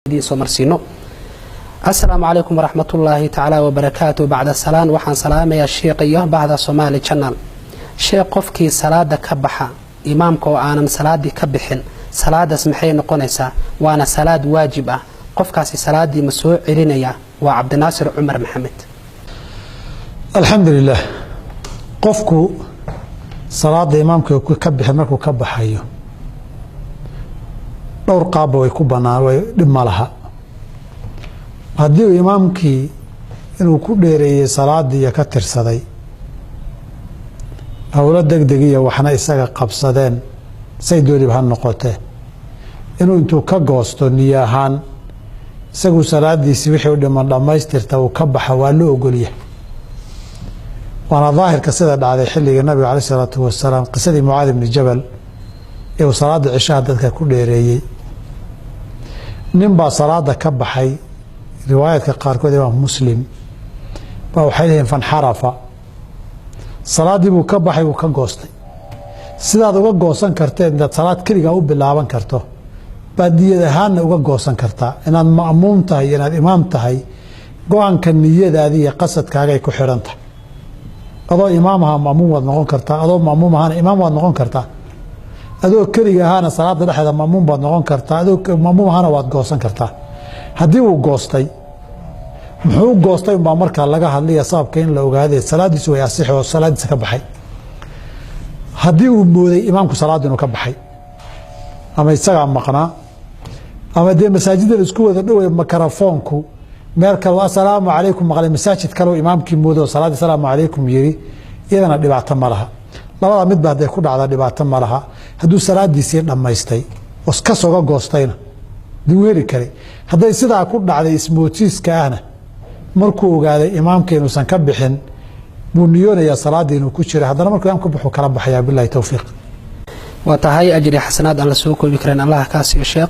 سومرسينو السلام عليكم ورحمة الله تعالى وبركاته. بعد السلام وحن سلام يا شيخ إياه بعد صومالي channel شيخ قفكي صلاة كبحة إمامك وأنا صلاة كبحن صلاة اسمحي نقونيسا وأنا صلاة واجبة قفكاسي صلاة دي مسوع إلينيا وعبد الناصر عمر محمد. الحمد لله قفكو صلاة إمامك كبحن مركو كبحيو dhowr qaab way ku banaan way dhib ma laha haddii imaamkii inuu ku dheereeyay salaadii ka tirsaday hawlo degdeg iyo waxna isaga qabsadeen say doonib ha noqotee inuu intuu ka goosto niyo ahaan isagu salaadiisi wixii u dhiman dhamaystirta uu ka baxa waa loo ogol yahay waana daahirka sida dhacday xilliga nabiga calayhi salaatu wasalaam qisadii Mucaad ibn Jabal ee salaada cishaa dadka ku dheereeyay nin baa salaada ka baxay riwaayadka qaarkood ee Muslim baa waxay leeyihiin fan xarafa salaadii buu ka baxay uu ka goostay sidaad uga goosan karteen dad salaad kaliya u bilaaban karto baadiyada ahaan uga goosan kartaa inaad ma'muum tahay inaad imaam tahay go'aanka niyadaada iyo qasadkaaga ay ku xirantahay adoo imaamaha ma'muum waad noqon kartaa adoo ma'muum ahana imaam waad noqon kartaa adoo kaliya ahaana salaada dhexda ma'muum baad noqon kartaa adoo ma'muum ahana waad goosan kartaa haddii uu goostay muxuu goostay baa markaa laga hadlaya sababka in la ogaado salaadiisu way asixo oo salaadiisa ka baxay haddii uu mooday imaamku salaad inuu ka baxay ama isaga maqnaa ama dee masaajidda isku wada dhow makarafoonku meel kale assalaamu calaykum maqlay masaajid kale imaamkii moodo salaad assalaamu calaykum yiri iyadana dhibaato ma laha labada mid baa ku dhacda dhibaato ma laha hadduu salaadiisii dhamaystay oo ka soo goostayna duweeri kale haday sidaa ku dhacday ismootiiska ahna markuu ogaaday imaamka inuusan ka bixin buu niyoonaya salaadii inuu ku jiro haddana markuu imaamku baxo kala baxaya billahi tawfiiq وتهي أجري حسنات أن لسوق بكرين الله كاسي الشيخ